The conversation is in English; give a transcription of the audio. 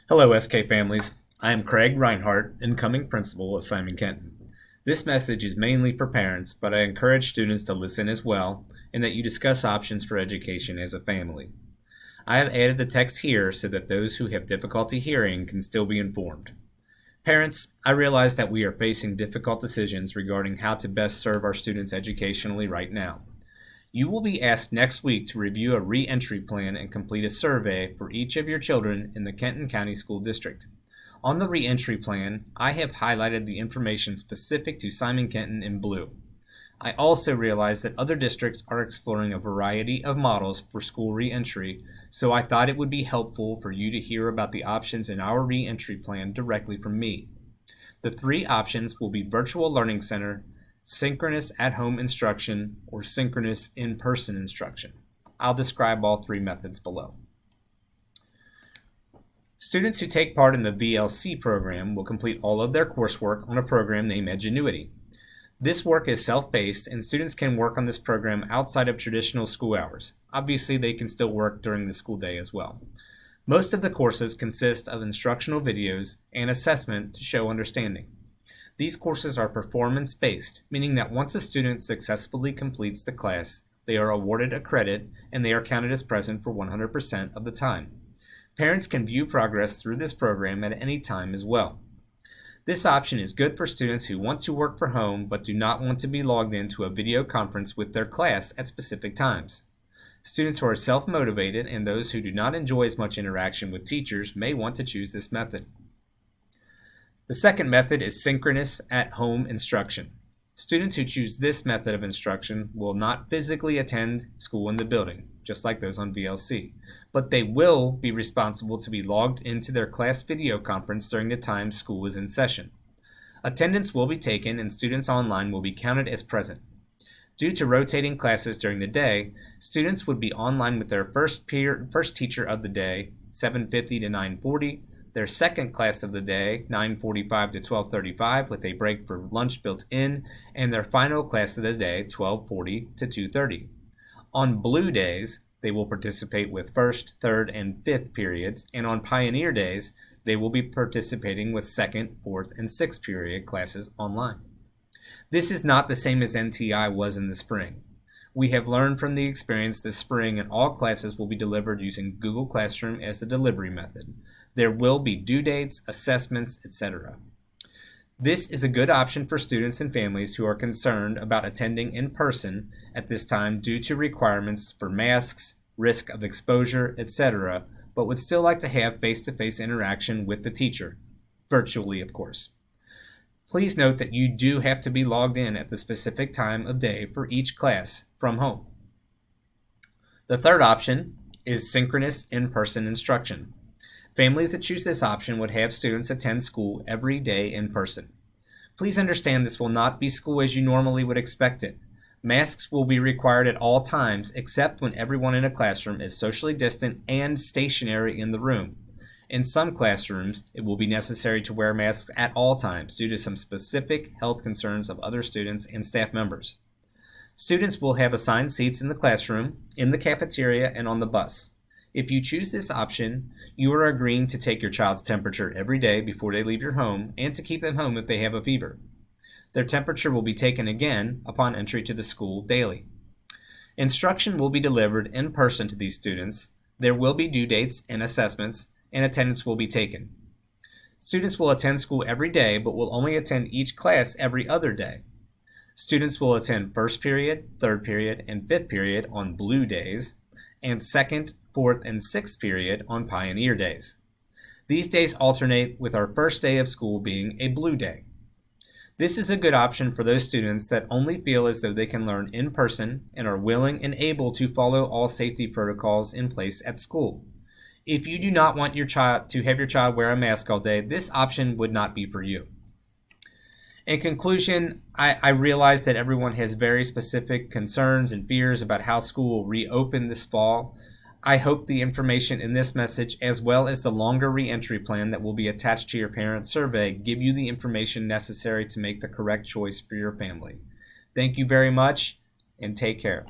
Hello, SK families. I am Craig Reinhardt, incoming principal of Simon Kenton. This message is mainly for parents, but I encourage students to listen as well and that you discuss options for education as a family. I have added the text here so that those who have difficulty hearing can still be informed. Parents, I realize that we are facing difficult decisions regarding how to best serve our students educationally right now. You will be asked next week to review a re-entry plan and complete a survey for each of your children in the Kenton County School District. On the re-entry plan, I have highlighted the information specific to Simon Kenton in blue. I also realize that other districts are exploring a variety of models for school re-entry, so I thought it would be helpful for you to hear about the options in our re-entry plan directly from me. The three options will be Virtual Learning Center, Synchronous at-home instruction, or synchronous in-person instruction. I'll describe all three methods below. Students who take part in the VLC program will complete all of their coursework on a program named Edgenuity. This work is self-paced, and students can work on this program outside of traditional school hours. Obviously, they can still work during the school day as well. Most of the courses consist of instructional videos and assessment to show understanding. These courses are performance-based, meaning that once a student successfully completes the class, they are awarded a credit and they are counted as present for 100% of the time. Parents can view progress through this program at any time as well. This option is good for students who want to work from home but do not want to be logged into a video conference with their class at specific times. Students who are self-motivated and those who do not enjoy as much interaction with teachers may want to choose this method. The second method is synchronous at-home instruction. Students who choose this method of instruction will not physically attend school in the building, just like those on VLC, but they will be responsible to be logged into their class video conference during the time school is in session. Attendance will be taken and students online will be counted as present. Due to rotating classes during the day, students would be online with their first teacher of the day, 7:50 to 9:40, their second class of the day, 9:45 to 12:35, with a break for lunch built in, and their final class of the day, 12:40 to 2:30. On blue days, they will participate with first, third, and fifth periods, and on Pioneer days, they will be participating with second, fourth, and sixth period classes online. This is not the same as NTI was in the spring. We have learned from the experience this spring, and all classes will be delivered using Google Classroom as the delivery method. There will be due dates, assessments, etc. This is a good option for students and families who are concerned about attending in person at this time due to requirements for masks, risk of exposure, etc., but would still like to have face-to-face interaction with the teacher, virtually of course. Please note that you do have to be logged in at the specific time of day for each class from home. The third option is synchronous in-person instruction. Families that choose this option would have students attend school every day in person. Please understand this will not be school as you normally would expect it. Masks will be required at all times except when everyone in a classroom is socially distant and stationary in the room. In some classrooms, it will be necessary to wear masks at all times due to some specific health concerns of other students and staff members. Students will have assigned seats in the classroom, in the cafeteria, and on the bus. If you choose this option, you are agreeing to take your child's temperature every day before they leave your home and to keep them home if they have a fever. Their temperature will be taken again upon entry to the school daily. Instruction will be delivered in person to these students. There will be due dates and assessments, and attendance will be taken. Students will attend school every day but will only attend each class every other day. Students will attend first period, third period, and fifth period on blue days, and second, fourth, and sixth period on Pioneer days. These days alternate with our first day of school being a blue day. This is a good option for those students that only feel as though they can learn in person and are willing and able to follow all safety protocols in place at school. If you do not want your child to have your child wear a mask all day, this option would not be for you. In conclusion, I realize that everyone has very specific concerns and fears about how school will reopen this fall. I hope the information in this message, as well as the longer reentry plan that will be attached to your parent survey, give you the information necessary to make the correct choice for your family. Thank you very much, and take care.